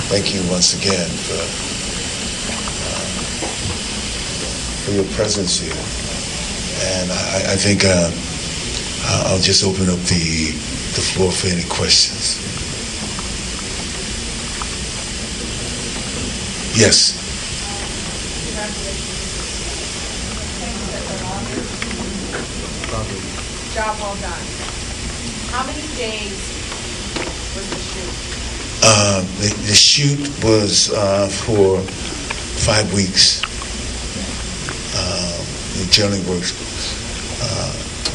Thank you once again for your presence here. And I think I'll just open up the floor for any questions. Yes. Job well done. How many days was the shoot? The shoot was for 5 weeks. It generally works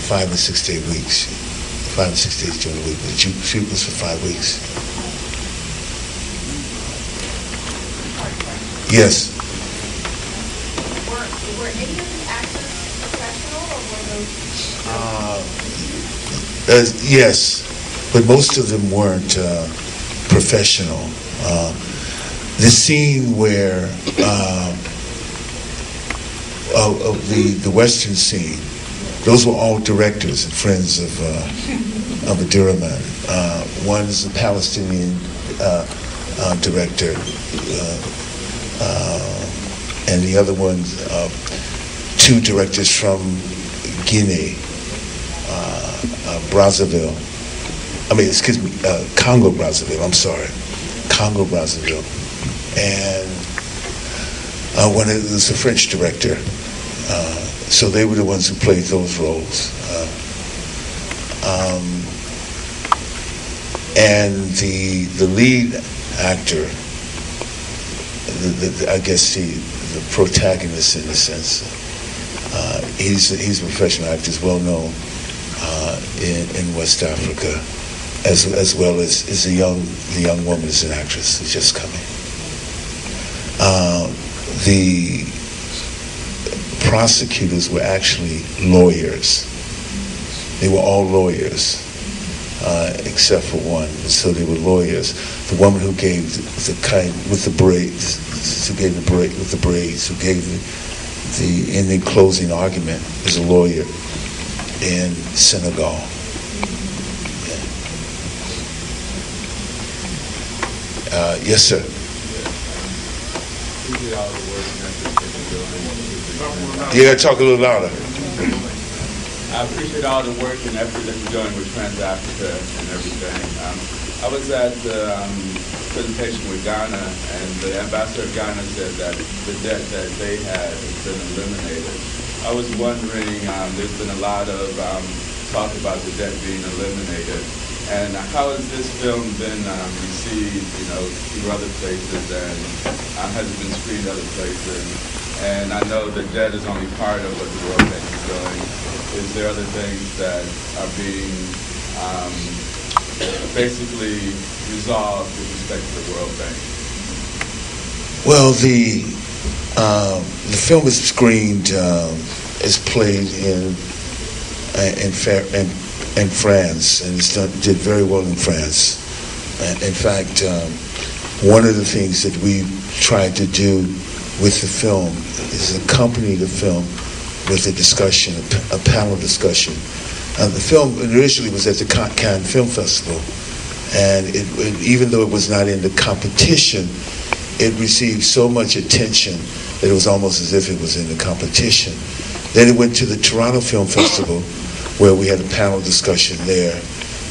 5 or 6 day weeks. 5 or 6 days during the week. The shoot was for 5 weeks. Yes. Were any of the actors professional, or were those? Yes, but most of them weren't professional. The scene where of the Western scene, those were all directors and friends of Abdurrahman. One is a Palestinian director, and the other one, 2 directors from Guinea, Brazzaville. Congo Brazzaville. I'm sorry, Congo Brazzaville, and one was a French director. So they were the ones who played those roles. And the lead actor, I guess the protagonist in a sense, he's a professional actor, is well known in West Africa, as well as the young woman is an actress who's just coming. The prosecutors were actually lawyers. They were all lawyers, except for one. So they were lawyers. The woman who gave the braids, who gave the ending closing argument, is a lawyer in Senegal. Yes, sir. Yeah, talk a little louder. I appreciate all the work and effort that you're doing with Trans Africa and everything. I was at the presentation with Ghana, and the ambassador of Ghana said that the debt that they had has been eliminated. I was wondering, there's been a lot of talk about the debt being eliminated, and how has this film been received, through other places, and has it been screened other places? And I know the debt is only part of what the World Bank is doing. Is there other things that are being basically resolved with respect to the World Bank? Well, the film is screened, is played in France, and did very well in France. In fact, one of the things that we tried to do with the film is accompany the film with a discussion, a panel discussion. The film initially was at the Cannes Film Festival, and even though it was not in the competition, it received so much attention that it was almost as if it was in the competition. Then it went to the Toronto Film Festival, where we had a panel discussion there.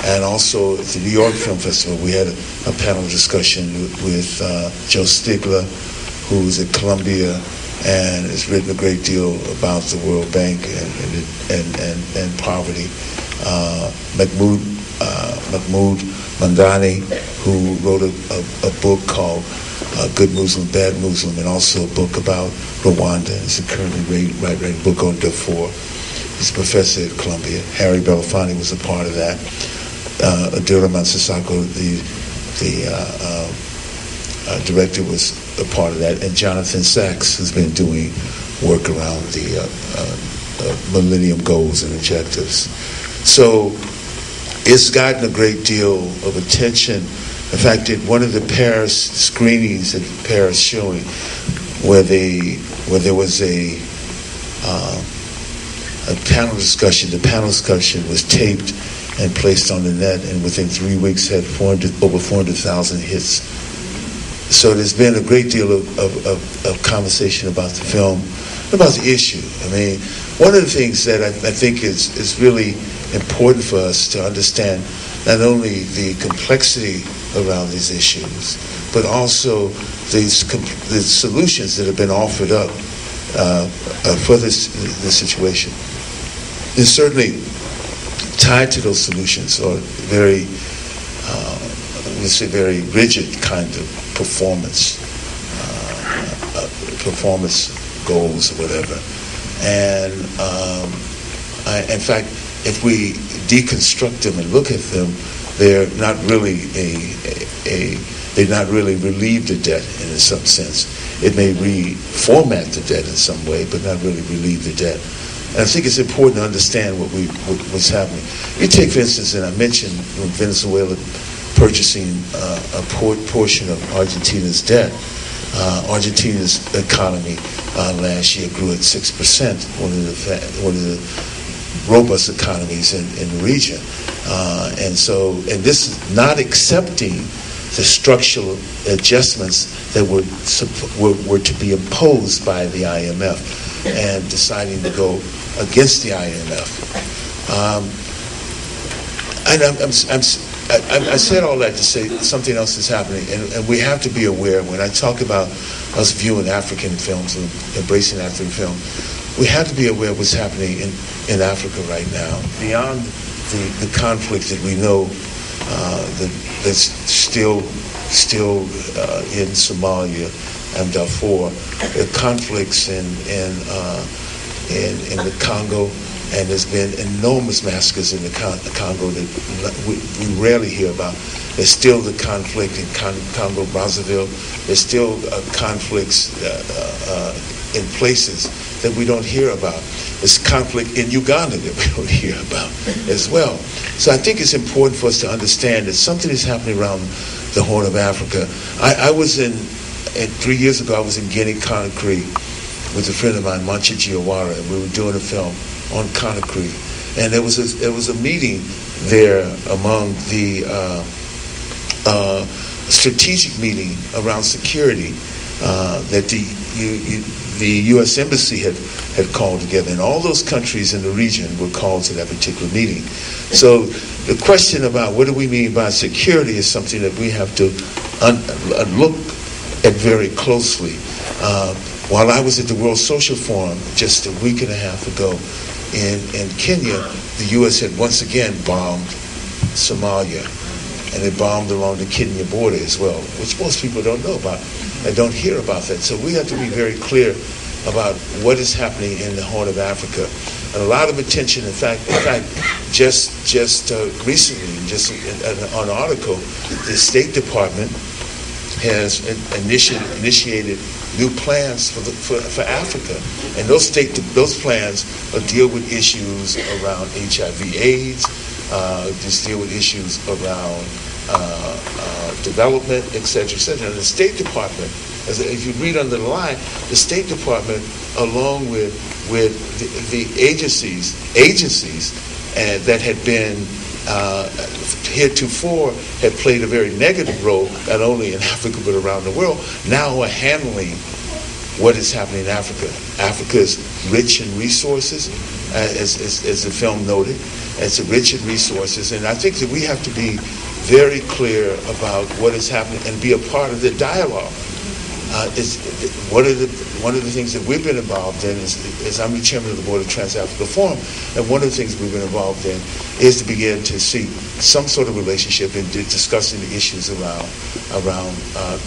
And also at the New York Film Festival, we had a panel discussion with Joe Stigler, who's at Columbia and has written a great deal about the World Bank and poverty. Mahmoud Mandani, who wrote a book called Good Muslim, Bad Muslim, and also a book about Rwanda. He's currently writing a book on Darfur. He's a professor at Columbia. Harry Belafonte was a part of that. Abdurrahman Sissoko, the director, was a part of that, and Jonathan Sachs, who's been doing work around the Millennium Goals and Objectives. So it's gotten a great deal of attention. In fact, at one of the Paris screenings at the Paris showing, where there was a panel discussion, the panel discussion was taped and placed on the net, and within 3 weeks had over 400,000 hits. So there's been a great deal of conversation about the film, about the issue. I mean, one of the things that I think is really important for us to understand, not only the complexity around these issues, but also the solutions that have been offered up for this situation. And certainly tied to those solutions are very, let's say, very rigid kind of performance goals or whatever. And in fact, if we deconstruct them and look at them, they're not really they not really relieve the debt in some sense. It may reformat the debt in some way, but not really relieve the debt. And I think it's important to understand what's happening. You take, for instance, and I mentioned Venezuela purchasing a portion of Argentina's debt. Argentina's economy last year grew at 6%, one of the robust economies in the region. And this is not accepting the structural adjustments that were to be imposed by the IMF, and deciding to go against the IMF. I said all that to say something else is happening, and we have to be aware. When I talk about us viewing African films and embracing African film, we have to be aware of what's happening in Africa right now. Beyond the conflict that we know that's still in Somalia and Darfur, the conflicts in the Congo, and there's been enormous massacres in the Congo that we rarely hear about. There's still the conflict in Congo, Brazzaville. There's still conflicts in places that we don't hear about. There's conflict in Uganda that we don't hear about as well. So I think it's important for us to understand that something is happening around the Horn of Africa. I was 3 years ago, I was in Guinea-Conakry with a friend of mine, Mancha Giawara, and we were doing a film on Conakry. And there was a meeting there among the strategic meeting around security that the U.S. Embassy had called together, and all those countries in the region were called to that particular meeting. So the question about what do we mean by security is something that we have to look at very closely. While I was at the World Social Forum just a week and a half ago in Kenya, the U.S. had once again bombed Somalia, and it bombed along the Kenya border as well, which most people don't know about and don't hear about that. So we have to be very clear about what is happening in the Horn of Africa. And a lot of attention, in fact, just recently, on an article, the State Department has initiated new plans for Africa, and those plans deal with issues around HIV/AIDS, just deal with issues around development, et cetera, And the State Department, if you read under the line, the State Department, along with the agencies that had been heretofore had played a very negative role, not only in Africa but around the world, now are handling what is happening in Africa. Africa is rich in resources, as the film noted. It's rich in resources, and I think that we have to be very clear about what is happening and be a part of the dialogue. One of the things that we've been involved in is I'm the chairman of the board of Trans-Africa Forum, and one of the things we've been involved in is to begin to see some sort of relationship in discussing the issues around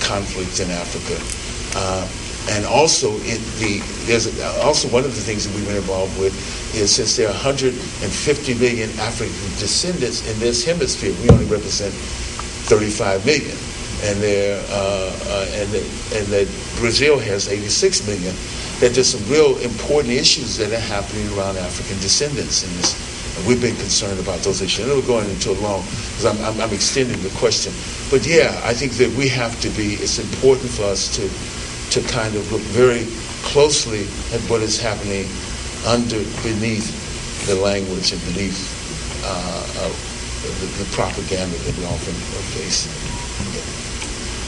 conflict in Africa. And also, there's also one of the things that we've been involved with is, since there are 150 million African descendants in this hemisphere, we only represent 35 million, and that Brazil has 86 million. That there's some real important issues that are happening around African descendants in this. And we've been concerned about those issues. And we're going into a long, because I'm extending the question. But yeah, I think that we have to be. It's important for us to kind of look very closely at what is happening beneath the language and beneath the propaganda that we often face.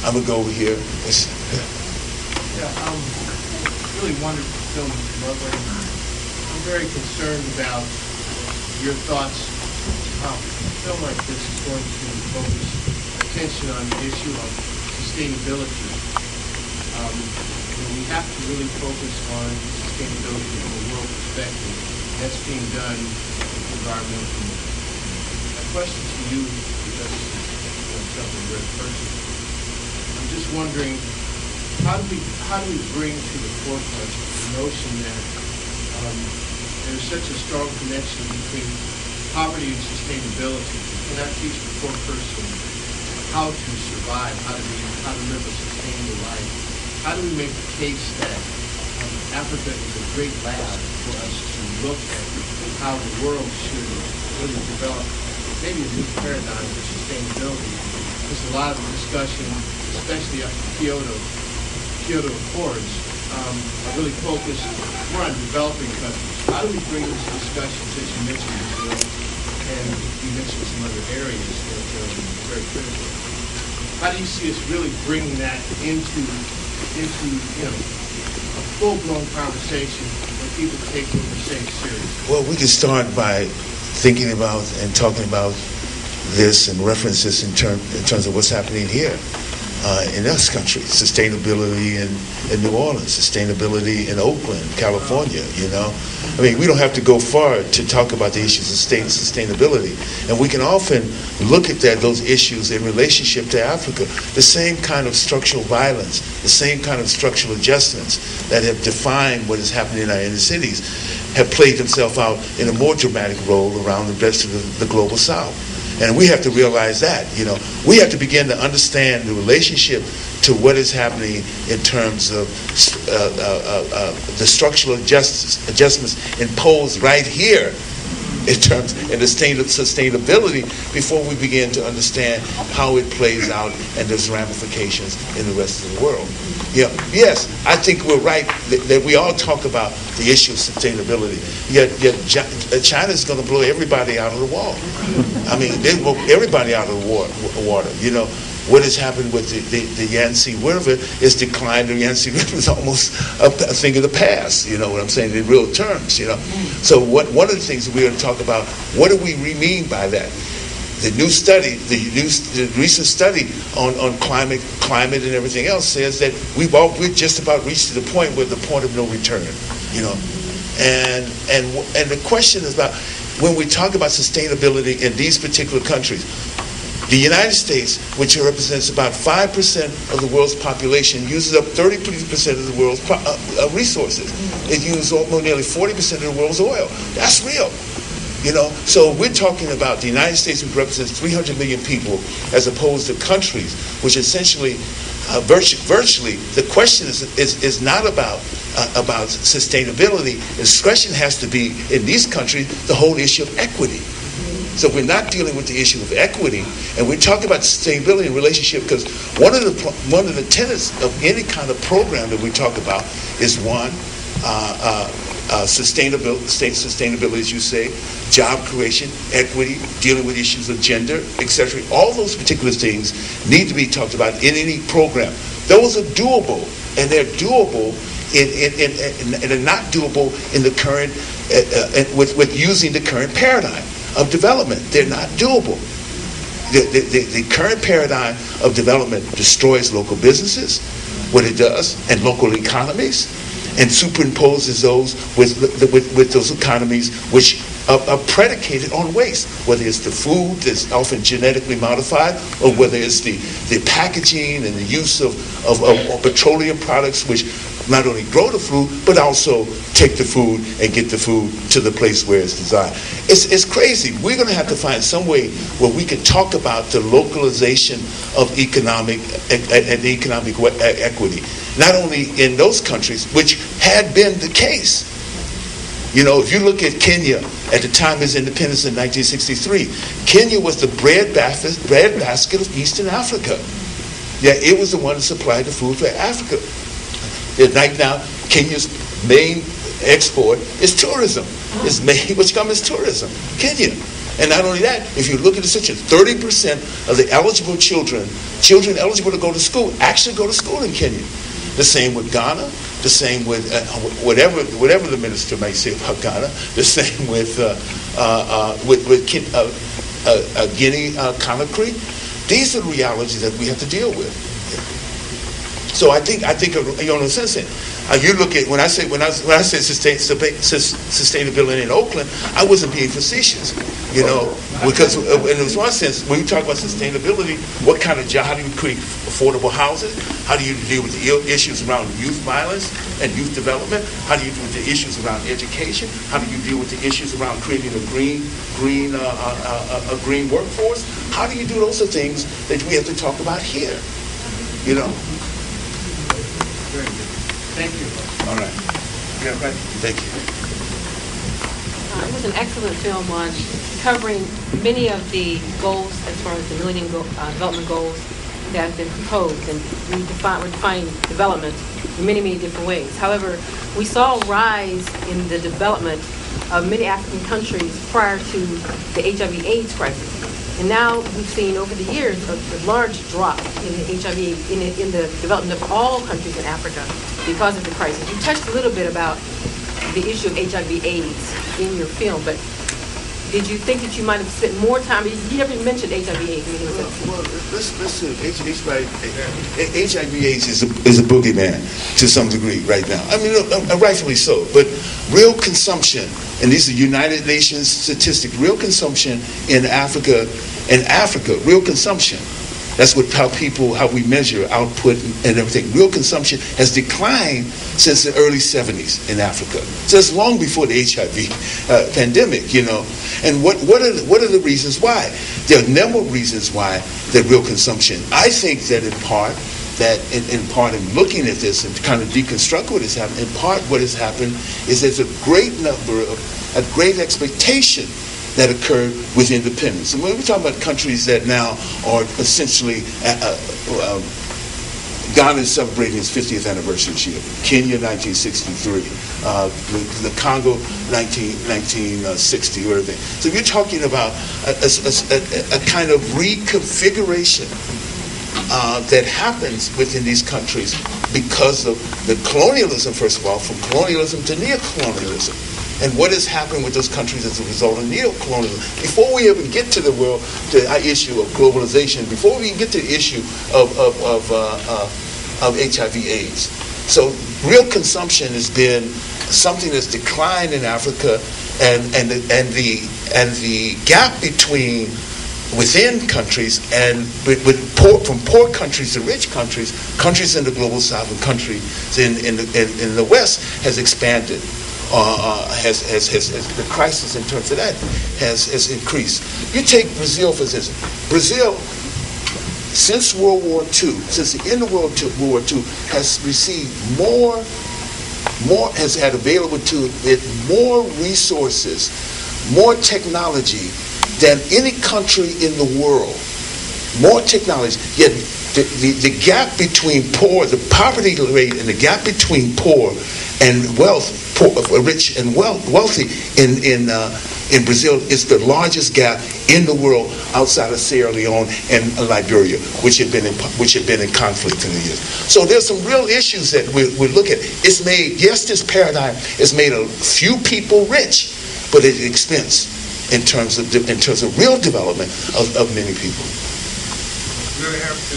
I'm gonna go over here. Really wonderful film, Mr. Lovely. I'm very concerned about your thoughts how a film like this is going to focus attention on the issue of sustainability. We have to really focus on sustainability from a world perspective. That's being done environmentally. My question to you, because it's something very personal, I'm just wondering, how do we bring to the forefront the notion that there's such a strong connection between poverty and sustainability? You cannot teach a poor person how to survive, how to live a sustainable life. How do we make the case that Africa is a great lab for us to look at how the world should really develop maybe a new paradigm for sustainability? There's a lot of discussion, especially after Kyoto Accords, are really focused more on developing countries. How do we bring these discussions, as you mentioned, Brazil, and you mentioned some other areas that are very critical? How do you see us really bringing that into a full-blown conversation where people take what we're saying seriously? Well, we can start by thinking about and talking about this and reference this in terms of what's happening here in this country. Sustainability in New Orleans, sustainability in Oakland, California, I mean, we don't have to go far to talk about the issues of sustainability. And we can often look at those issues in relationship to Africa. The same kind of structural violence, the same kind of structural adjustments that have defined what is happening in our inner cities have played themselves out in a more dramatic role around the rest of the global South. And we have to realize that, we have to begin to understand the relationship to what is happening in terms of the structural adjustments imposed right here in terms of the state of sustainability before we begin to understand how it plays out and there's ramifications in the rest of the world. Yes, I think we're right that we all talk about the issue of sustainability. Yet China is going to blow everybody out of the wall. I mean, they blow everybody out of the water. What has happened with the Yangtze River is declined. The Yangtze River is almost a thing of the past, you know what I'm saying, in real terms, So one of the things that we're going to talk about, what do we mean by that? The recent study on climate and everything else says that we're just about reached to the point where the point of no return, And the question is about, when we talk about sustainability in these particular countries, the United States, which represents about 5% of the world's population, uses up 30% of the world's resources. It uses nearly 40% of the world's oil. That's real. So we're talking about the United States, which represents 300 million people, as opposed to countries, which essentially, virtually, the question is not about sustainability. The question has to be, in these countries, the whole issue of equity. So we're not dealing with the issue of equity, and we're talking about sustainability in relationship, because one of the tenets of any kind of program that we talk about is one, sustainability, as you say, job creation, equity, dealing with issues of gender, etc. All those particular things need to be talked about in any program. Those are doable, and they're doable and they're not doable in the current with using the current paradigm of development. They're not doable. The current paradigm of development destroys local businesses, what it does, and local economies, and superimposes those with those economies which are predicated on waste, whether it's the food that's often genetically modified, or whether it's the packaging and the use of petroleum products which not only grow the food, but also take the food and get the food to the place where it's designed. It's crazy. We're going to have to find some way where we can talk about the localization of economic equity, not only in those countries, which had been the case. If you look at Kenya at the time of its independence in 1963, Kenya was the bread basket of Eastern Africa. Yeah, it was the one that supplied the food for Africa. Right now, Kenya's main export is tourism. What's come is tourism. Kenya. And not only that, if you look at the situation, 30% of the eligible children eligible to go to school, actually go to school in Kenya. The same with Ghana. The same with whatever the minister may say about Ghana. The same with Guinea, Conakry. These are the realities that we have to deal with. So I think you know, in a sense, you look at when I say sustainability in Oakland, I wasn't being facetious, you know, because in one sense, when you talk about sustainability, what kind of job? How do you create affordable housing? How do you deal with the issues around youth violence and youth development? How do you deal with the issues around education? How do you deal with the issues around creating a green workforce? How do you do those are things that we have to talk about here, you know? Very good. Thank you. All right. Yeah, right. Thank you. It was an excellent film on covering many of the goals as far as the Millennium Development Goals that have been proposed, and we're defining development in many, many different ways. However, we saw a rise in the development of many African countries prior to the HIV/AIDS crisis. And now we've seen over the years a large drop in the HIV, in the development of all countries in Africa because of the crisis. You touched a little bit about the issue of HIV/AIDS in your film, but did you think that you might have spent more time? You never mentioned HIV/AIDS. Well, listen, HIV/AIDS is a boogeyman to some degree right now. I mean, rightfully so. But real consumption, and these are United Nations statistics, real consumption in Africa, real consumption. That's how we measure output and everything. Real consumption has declined since the early 70s in Africa. So it's long before the HIV pandemic, you know. And what are the reasons why? There are a number of reasons why that real consumption. I think that in part in looking at this and kind of deconstruct what has happened, in part what has happened is there's a great expectation that occurred with independence. And when we talk about countries that now are essentially, Ghana is celebrating its 50th anniversary this year. Kenya, 1963. The Congo, 1960 or everything. So you're talking about a kind of reconfiguration that happens within these countries because of the colonialism, first of all, from colonialism to neocolonialism. And what has happened with those countries as a result of neocolonialism. Before we even get to the issue of globalization, before we even get to the issue of HIV/AIDS. So real consumption has been something that's declined in Africa, and the gap between within countries and from poor countries to rich countries in the global south and countries in the west has expanded. The crisis in terms of that has increased. You take Brazil, for instance. Brazil, since World War II, since the end of World War II, has received has had available to it more resources, more technology than any country in the world. More technology. Yet the gap between poor, the poverty rate and the gap between poor and rich and wealthy in Brazil is the largest gap in the world outside of Sierra Leone and Liberia, which had been in conflict in the years. So there's some real issues that we look at. It's made, yes, this paradigm has made a few people rich, but at the expense in terms of real development of many people. We're going to have to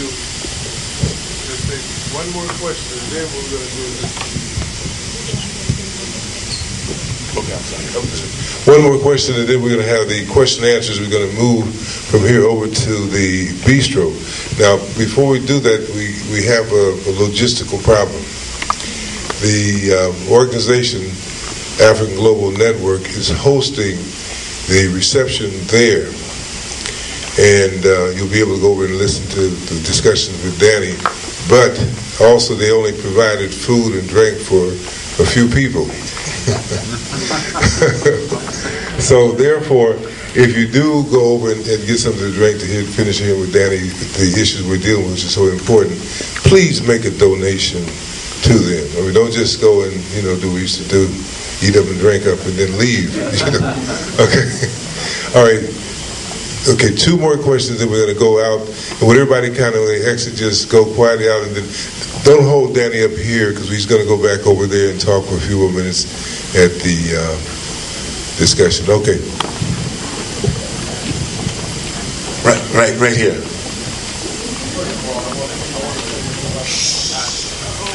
just take one more question, and then we're going to do this. Okay, I'm sorry. One more question, and then we're going to have the question and answers. We're going to move from here over to the bistro. Now, before we do that, we have a logistical problem. The organization, African Global Network, is hosting the reception there. And you'll be able to go over and listen to the discussions with Danny. But also, they only provided food and drink for a few people. So therefore, if you do go over and get something to drink to finish here with Danny, the issues we're dealing with, which is so important, please make a donation to them. I mean, don't just go and do what we used to do, eat up and drink up and then leave. Okay. All right. Okay, two more questions, then we're going to go out. And would everybody kind of exit, just go quietly out, and then don't hold Danny up here because he's going to go back over there and talk for a few more minutes at the discussion. Okay. Right here. First of all, I want to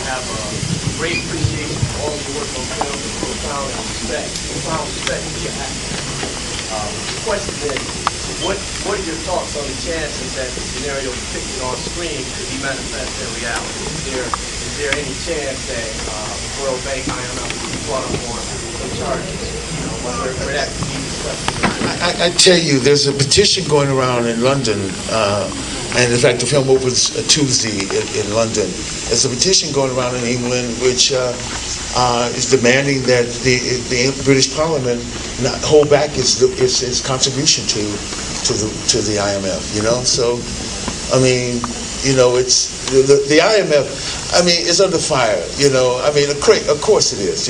have a great appreciation for all your work on film and profound respect for your acting. The question is, what are your thoughts on the chances that the scenario depicted on screen could be manifest in reality? Is there any chance that World Bank, IMF will be brought up on some charges? Where that could be discussed? I tell you, there's a petition going around in London, and in fact, the film opens Tuesday in London. There's a petition going around in England which is demanding that the British Parliament not hold back its contribution to the IMF. So I mean, it's the IMF. I mean, it's under fire. I mean, of course it is.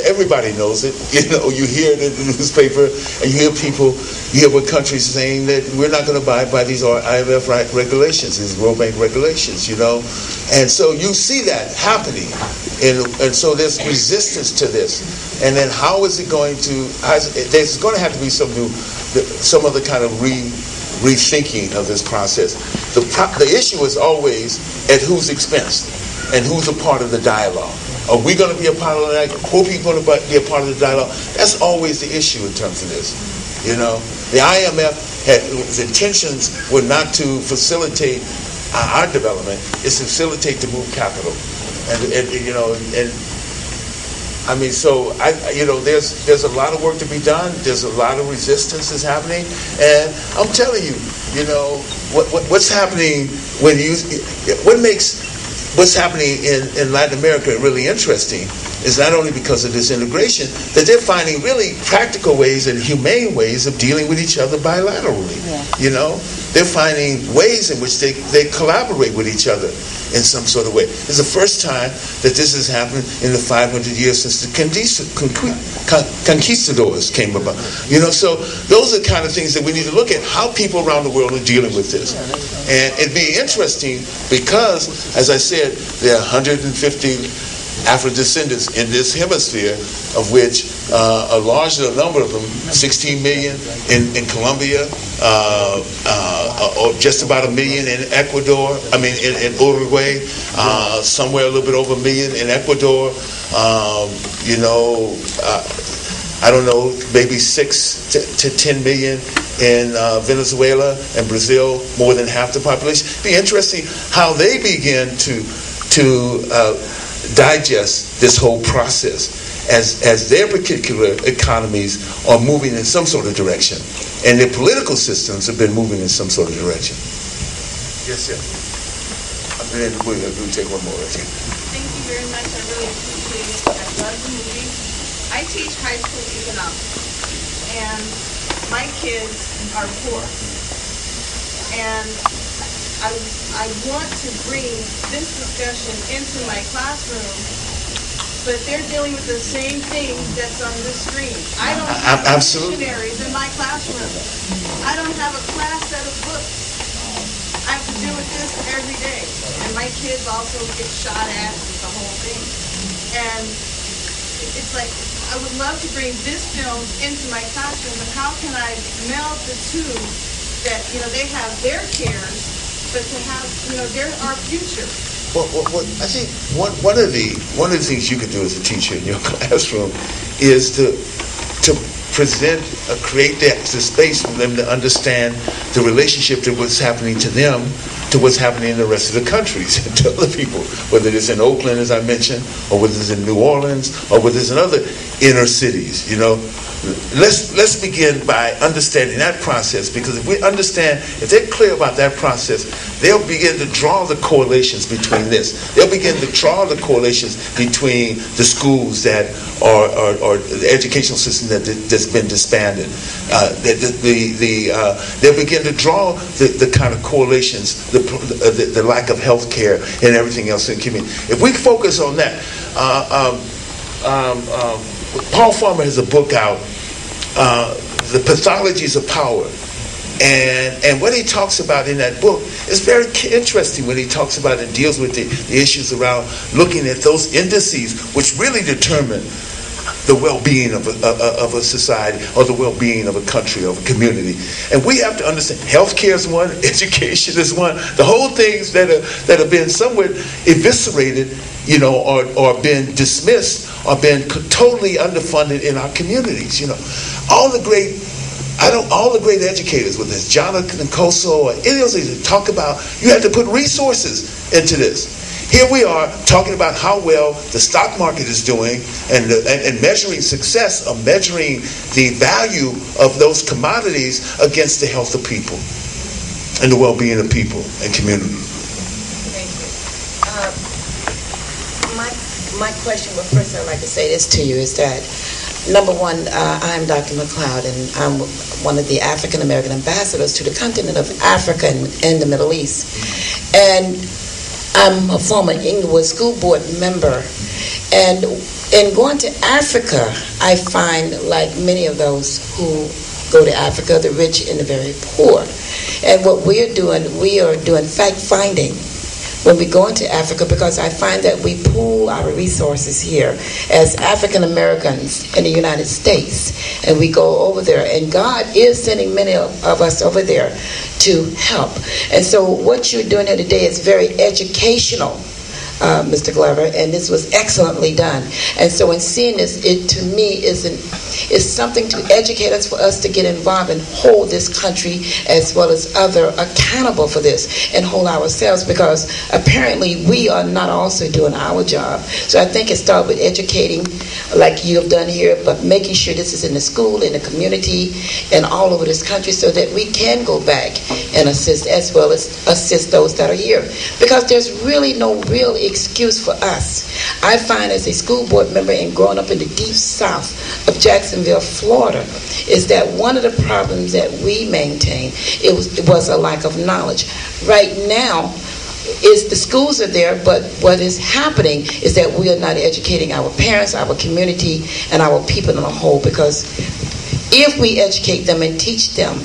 Everybody knows it. You hear it in the newspaper, and you hear what countries saying that we're not going to abide by these IMF regulations, these World Bank regulations. And so you see that happening, and so there's resistance to this. And then how is it going to? There's going to have to be some other kind of rethinking of this process. The issue is always at whose expense and who's a part of the dialogue. Are we going to be a part of that? Poor people going to be a part of the dialogue? That's always the issue in terms of this. The IMF its intentions were not to facilitate our development; it's to facilitate to move capital, and I mean, so there's a lot of work to be done. There's a lot of resistance is happening, and I'm telling you, what's happening what makes what's happening in Latin America really interesting is not only because of this integration, that they're finding really practical ways and humane ways of dealing with each other bilaterally. Yeah. They're finding ways in which they collaborate with each other in some sort of way. It's the first time that this has happened in the 500 years since the conquistadors came about. So those are the kind of things that we need to look at, how people around the world are dealing with this. And it'd be interesting because, as I said, there are 150 Afro-descendants in this hemisphere, of which a large number of them, 16 million in Colombia, or just about 1 million in Ecuador, in Uruguay, somewhere a little bit over 1 million in Ecuador, I don't know, maybe 6 to 10 million in Venezuela and Brazil, more than half the population. It'd be interesting how they begin to digest this whole process as their particular economies are moving in some sort of direction, and their political systems have been moving in some sort of direction. Yes, sir. And then we'll take one more. Thank you very much. I really appreciate it. I love the movie. I teach high school economics, and my kids are poor, and I want to bring this discussion into my classroom, but they're dealing with the same thing that's on the screen. I don't have dictionaries in my classroom. I don't have a class set of books. I have to deal with this every day. And my kids also get shot at with the whole thing. And it's like, I would love to bring this film into my classroom, but how can I meld the two that, they have their cares, but to have, they're our future. Well, I think one of the things you can do as a teacher in your classroom is to create the space for them to understand the relationship to what's happening to them, to what's happening in the rest of the countries, and to other people, whether it's in Oakland, as I mentioned, or whether it's in New Orleans, or whether it's in other inner cities. Let's begin by understanding that process, because if they're clear about that process, they'll begin to draw the correlations between this. They'll begin to draw the correlations between the schools that or the educational system that's been disbanded. They'll begin to draw the kind of correlations, the lack of health care and everything else in the community. If we focus on that, Paul Farmer has a book out, The Pathologies of Power. And what he talks about in that book is very interesting when he talks about and deals with the issues around looking at those indices which really determine the well-being of a society or the well-being of a country or a community. And we have to understand healthcare is one, education is one. The whole things that have been somewhat eviscerated, or been dismissed or been totally underfunded in our communities. All the great educators, whether it's Jonathan Koso or any of those things, talk about you have to put resources into this. Here we are talking about how well the stock market is doing and measuring success of measuring the value of those commodities against the health of people and the well-being of people and communities. Thank you. My question, well, first I'd like to say this to you, is that, number one, I'm Dr. McLeod, and I'm one of the African American ambassadors to the continent of Africa and the Middle East. And I'm a former Inglewood School Board member, and in going to Africa, I find, like many of those who go to Africa, the rich and the very poor. And what we are doing fact-finding when we go into Africa, because I find that we pool our resources here as African Americans in the United States, and we go over there, and God is sending many of us over there to help. And so what you're doing here today is very educational, Mr. Glover, and this was excellently done. And so in seeing this, it to me is something to educate us, for us to get involved and hold this country as well as other accountable for this and hold ourselves, because apparently we are not also doing our job. So I think it starts with educating like you have done here, but making sure this is in the school, in the community, and all over this country, so that we can go back and assist as well as assist those that are here. Because there's really no real excuse for us. I find as a school board member and growing up in the deep south of Jacksonville, Florida, is that one of the problems that we maintain it was a lack of knowledge. Right now, is the schools are there, but what is happening is that we are not educating our parents, our community, and our people in a whole, because if we educate them and teach them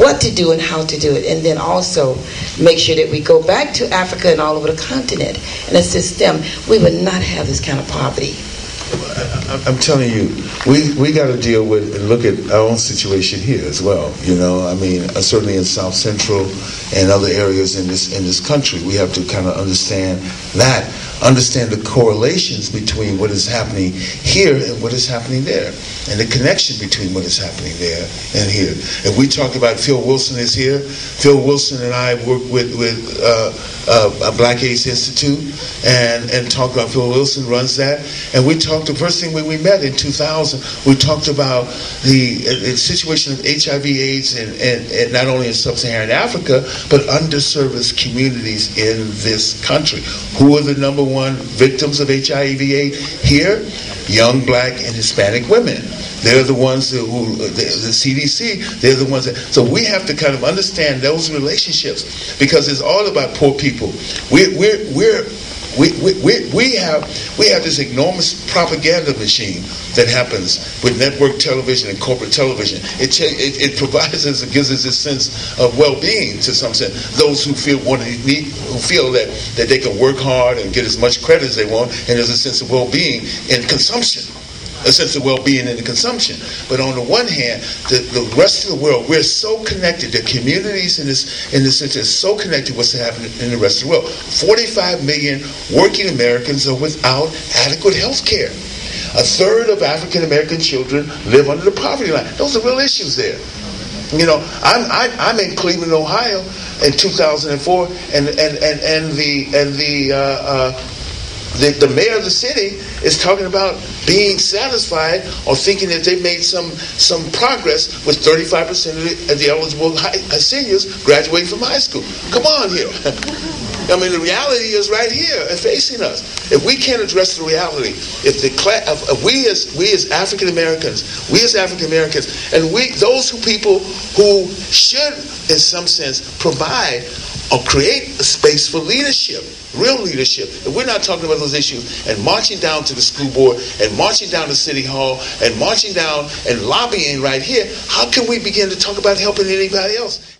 what to do and how to do it, and then also make sure that we go back to Africa and all over the continent and assist them, we would not have this kind of poverty. I'm telling you, we got to deal with and look at our own situation here as well. Certainly in South Central and other areas in this country, we have to kind of understand the correlations between what is happening here and what is happening there, and the connection between what is happening there and here. If we talk about Phil Wilson is here, Phil Wilson and I work with a Black AIDS Institute and talk about, Phil Wilson runs that, and we talked, the first thing when we met in 2000, we talked about the situation of HIV/AIDS and not only in sub-Saharan Africa, but underserviced communities in this country. Who are the number one victims of HIV/AIDS here? Young Black and Hispanic women. They're the ones the CDC, they're the ones that, so we have to kind of understand those relationships, because it's all about poor people. We have this enormous propaganda machine that happens with network television and corporate television. It provides us, it gives us a sense of well-being to some sense. Those who feel that they can work hard and get as much credit as they want, and there's a sense of well-being in consumption. A sense of well-being in the consumption. But on the one hand, the rest of the world, we're so connected. The communities in this center is so connected what's happening in the rest of the world. 45 million working Americans are without adequate health care. A third of African American children live under the poverty line. Those are real issues there. I'm in Cleveland, Ohio, in 2004, and the mayor of the city is talking about being satisfied or thinking that they made some progress with 35% of the eligible seniors graduating from high school. Come on here. The reality is right here and facing us. If we can't address the reality, if we as African Americans, and those people who should, in some sense, provide or create a space for leadership, real leadership. If we're not talking about those issues and marching down to the school board and marching down to City Hall and marching down and lobbying right here, how can we begin to talk about helping anybody else?